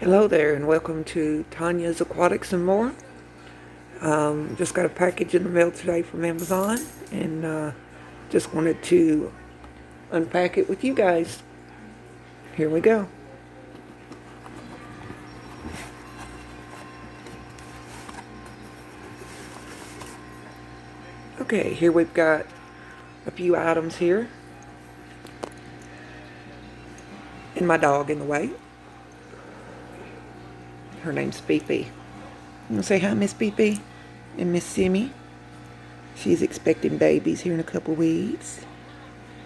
Hello there, and welcome to Tonya's Aquatics and more. Just got a package in the mail today from Amazon, and just wanted to unpack it with you guys. Here we go. Okay, here we've got a few items here, and my dog in the way. Her name's Beepy. You want to say hi, Miss Beepy? And Miss Simmy? She's expecting babies here in a couple weeks.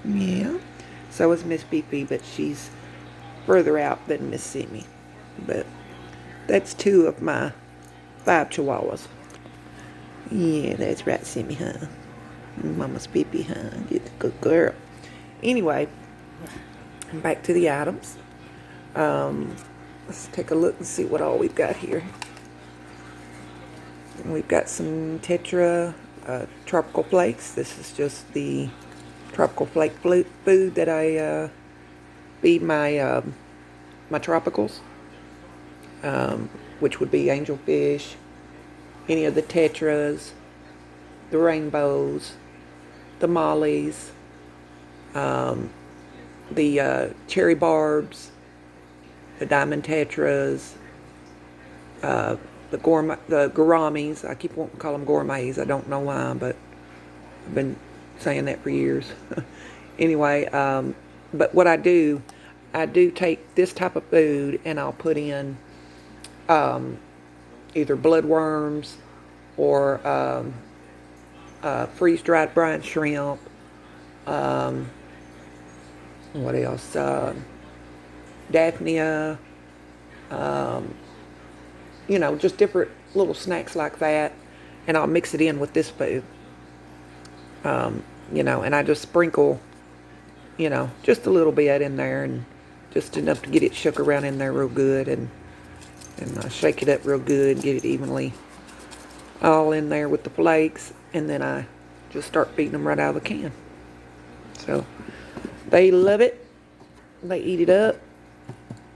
Yeah. So is Miss Beepy, but she's further out than Miss Simmy. But that's 2 of my 5 chihuahuas. Yeah, that's right, Simmy, huh? Mama's Beepy, huh? Get the good girl. Anyway, back to the items. Let's take a look and see what all we've got here. We've got some Tetra tropical flakes. This is just the tropical flake food that I feed my my tropicals, which would be angelfish, any of the tetras, the rainbows, the mollies, the cherry barbs, the diamond tetras, the gouramis. I keep wanting to call them gourmets. I don't know why, but I've been saying that for years. Anyway, but what I do take this type of food and I'll put in either bloodworms or freeze-dried brine shrimp. What else? Daphnia, just different little snacks like that, and I'll mix it in with this food, and I just sprinkle, just a little bit in there, and just enough to get it shook around in there real good, and shake it up real good, get it evenly all in there with the flakes, and then I just start feeding them right out of the can. So they love it, they eat it up.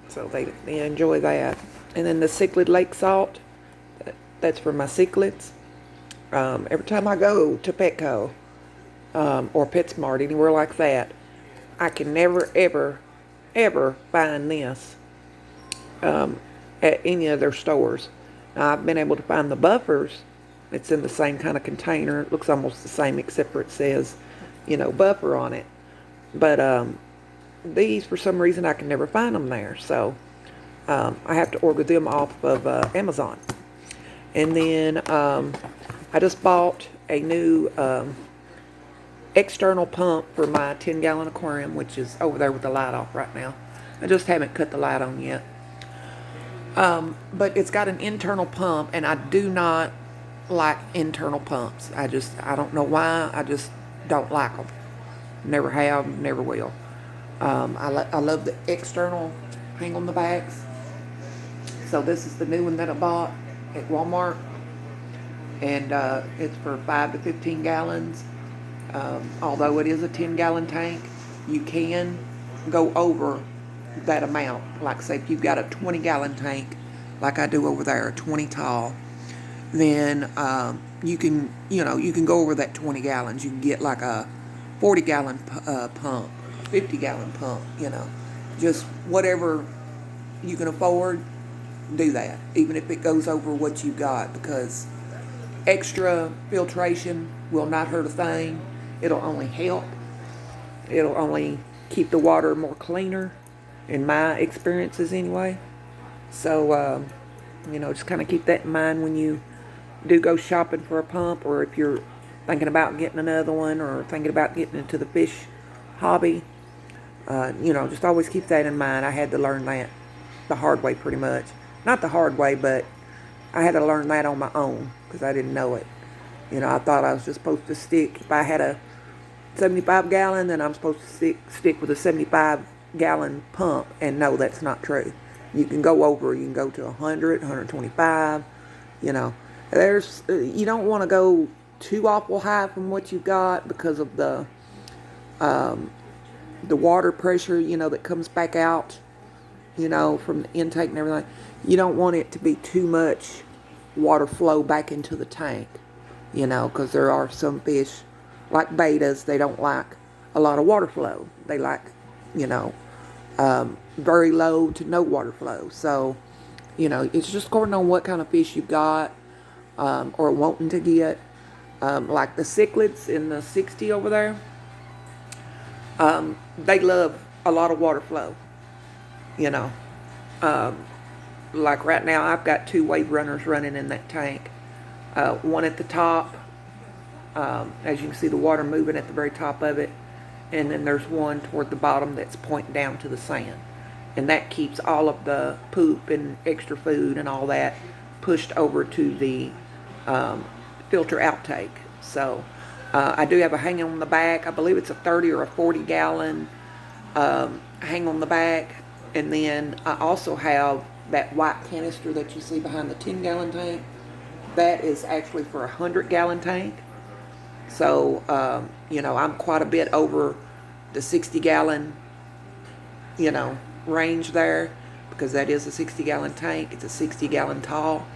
So they enjoy that. And then the Cichlid lake salt, that's for my cichlids. Every time I go to Petco or PetSmart, anywhere like that, I can never, ever find this at any of their stores. Now, I've been able to find the buffers. It's in the same kind of container. It looks almost the same except for it says, buffer on it. But these, for some reason, I can never find them there. So I have to order them off of Amazon. And then I just bought a new external pump for my 10-gallon aquarium, which is over there with the light off right now. I just haven't cut the light on yet. But it's got an internal pump, and I do not like internal pumps. I don't know why. I just don't like them. Never have, never will. I love the external hang on the backs. So this is the new one that I bought at Walmart. And it's for 5 to 15 gallons. Although it is a 10-gallon tank, you can go over that amount. Like, say, if you've got a 20-gallon tank, like I do over there, a 20 tall, then you can go over that 20 gallons. You can get like a 40-gallon pump. 50-gallon pump, just whatever you can afford, do that, even if it goes over what you got, because extra filtration will not hurt a thing. It'll only help. It'll only keep the water more cleaner, in my experiences anyway. So, just kind of keep that in mind when you do go shopping for a pump, or if you're thinking about getting another one, or thinking about getting into the fish hobby. Just always keep that in mind. I had to learn that the hard way, pretty much. Not the hard way, but I had to learn that on my own because I didn't know it. I thought I was just supposed to stick. If I had a 75-gallon, then I'm supposed to stick with a 75-gallon pump, and no, that's not true. You can go over. You can go to 100, 125. You don't want to go too awful high from what you've got because of the water pressure, that comes back out you know, from the intake and everything, you don't want it to be too much water flow back into the tank, you know, because there are some fish, like betas, they don't like a lot of water flow. They like, you know, very low to no water flow. So, you know, it's just according on what kind of fish you've got, or wanting to get. Like the cichlids in the 60 over there, they love a lot of water flow, you know. Like right now, I've got 2 wave runners running in that tank. One at the top, as you can see the water moving at the very top of it, and then there's one toward the bottom that's pointing down to the sand. And that keeps all of the poop and extra food and all that pushed over to the filter outtake. So I do have a hang on the back. I believe it's a 30 or a 40 gallon hang on the back. And then I also have that white canister that you see behind the 10-gallon tank. That is actually for a 100-gallon tank. So, you know, I'm quite a bit over the 60-gallon, you know, range there, because that is a 60-gallon tank. It's a 60-gallon tall.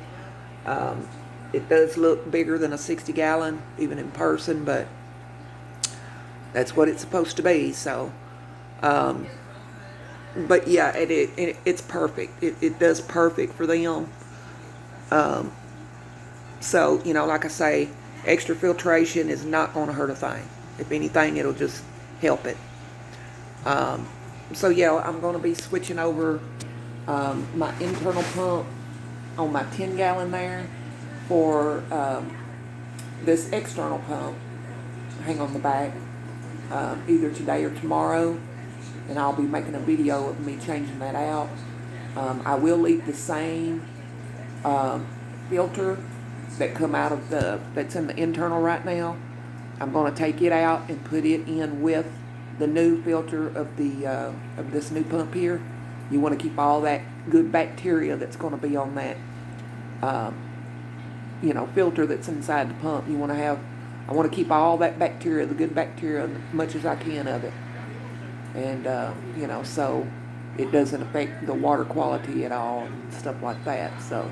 It does look bigger than a 60-gallon, even in person, but that's what it's supposed to be. So, but yeah, it's perfect. It does perfect for them. So, you know, like I say, extra filtration is not going to hurt a thing. If anything, it'll just help it. So yeah, I'm going to be switching over my internal pump on my 10-gallon there for this external pump, hang on the back, either today or tomorrow, and I'll be making a video of me changing that out. I will leave the same filter that come out of that's in the internal right now. I'm going to take it out and put it in with the new filter of this new pump here. You want to keep all that good bacteria that's going to be on that you know, filter that's inside the pump. I want to keep all that bacteria, the good bacteria, as much as I can of it. And, you know, so it doesn't affect the water quality at all and stuff like that. So,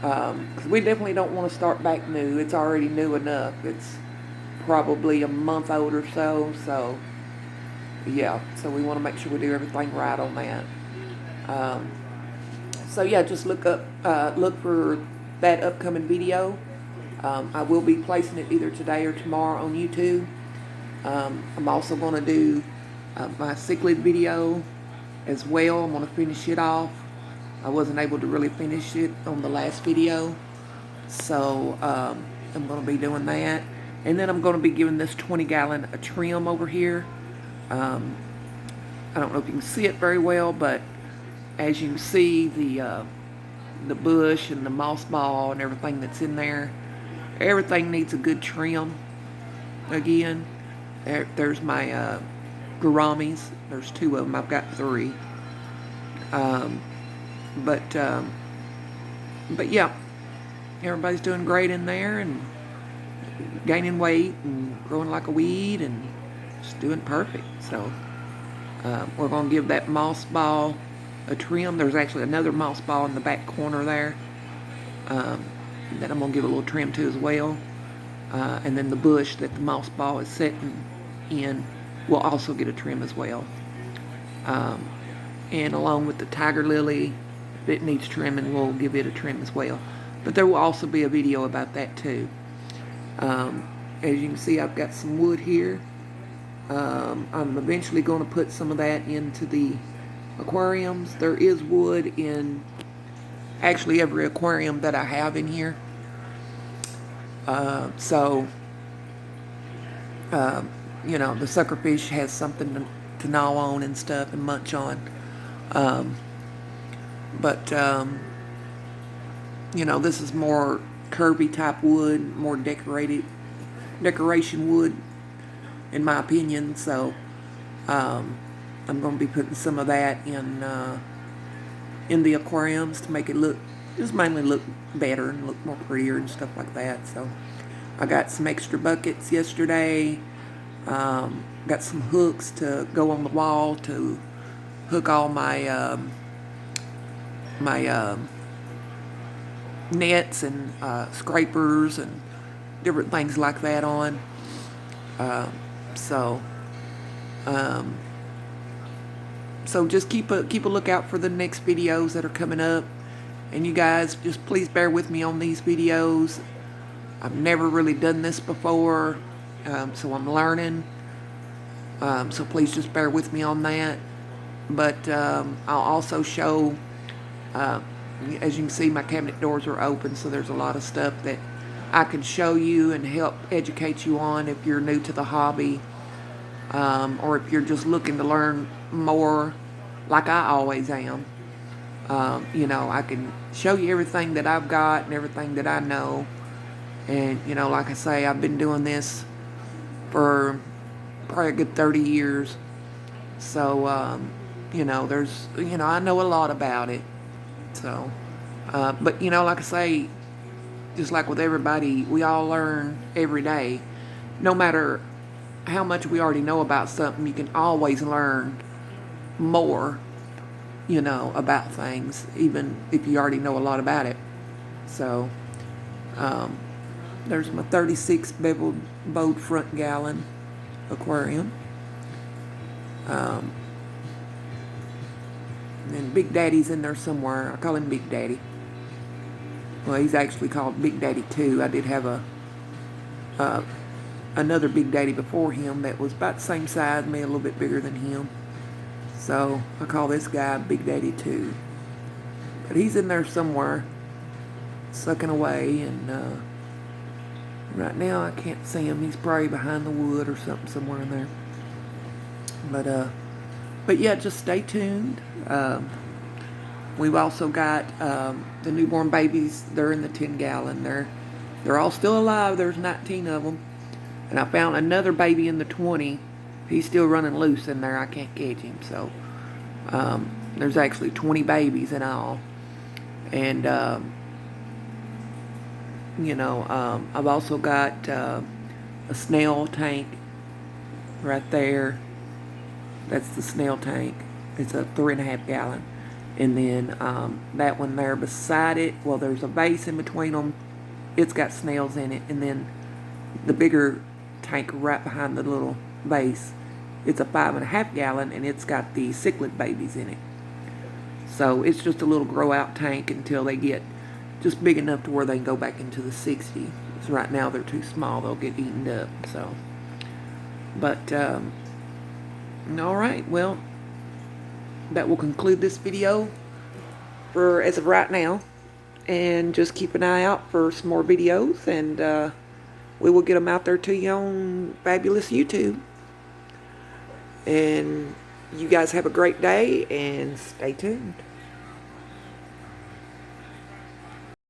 'cause we definitely don't want to start back new. It's already new enough. It's probably a month old or so. So, yeah, so we want to make sure we do everything right on that. So yeah, just look for that upcoming video. I will be placing it either today or tomorrow on YouTube. I'm also going to do my cichlid video as well. I'm going to finish it off. I wasn't able to really finish it on the last video, so I'm going to be doing that. And then I'm going to be giving this 20-gallon a trim over here. I don't know if you can see it very well, but as you can see, the bush and the moss ball and everything that's in there, everything needs a good trim. Again, there's my gouramis. There's 2 of them. I've got 3. But yeah, everybody's doing great in there and gaining weight and growing like a weed and just doing perfect. So we're going to give that moss ball a trim. There's actually another moss ball in the back corner there that I'm going to give a little trim to as well. And then the bush that the moss ball is sitting in will also get a trim as well. And along with the tiger lily, if it needs trimming, we'll give it a trim as well. But there will also be a video about that too. As you can see, I've got some wood here. I'm eventually going to put some of that into the aquariums. There is wood in actually every aquarium that I have in here. So, you know, the suckerfish has something to gnaw on and stuff and munch on. But you know, this is more curvy type wood, more decoration wood, in my opinion. So, I'm going to be putting some of that in the aquariums to make it just mainly look better and look more prettier and stuff like that. So, I got some extra buckets yesterday. Got some hooks to go on the wall to hook all my my nets and scrapers and different things like that on. So just keep a lookout for the next videos that are coming up. And you guys, just please bear with me on these videos. I've never really done this before, so I'm learning. So please just bear with me on that. But I'll also show, as you can see, my cabinet doors are open, so there's a lot of stuff that I can show you and help educate you on if you're new to the hobby, or if you're just looking to learn more, like I always am. You know, I can show you everything that I've got and everything that I know. And, you know, like I say, I've been doing this for probably a good 30 years. So, you know, I know a lot about it. So, but, you know, like I say, just like with everybody, we all learn every day. No matter how much we already know about something, you can always learn more, you know, about things, even if you already know a lot about it. So, there's my 36 beveled bowed front gallon aquarium. And Big Daddy's in there somewhere. I call him Big Daddy. Well, he's actually called Big Daddy 2. I did have another Big Daddy before him that was about the same size, maybe a little bit bigger than him. So I call this guy Big Daddy 2. But he's in there somewhere, sucking away, and right now I can't see him. He's probably behind the wood or something somewhere in there. But yeah, just stay tuned. We've also got the newborn babies. They're in the 10 gallon. They're all still alive. There's 19 of them. And I found another baby in the 20. He's still running loose in there. I can't catch him. So there's actually 20 babies in all. And you know, I've also got a snail tank right there. That's the snail tank. It's a 3.5 gallon. And then that one there beside it, well, there's a vase in between them. It's got snails in it. And then the bigger tank right behind the little vase, it's a 5.5 gallon, and it's got the cichlid babies in it. So it's just a little grow out tank until they get just big enough to where they can go back into the 60. So right now they're too small. They'll get eaten up. So, but all right, well, that will conclude this video for as of right now. And just keep an eye out for some more videos, and we will get them out there to you on fabulous YouTube. And you guys have a great day, and stay tuned.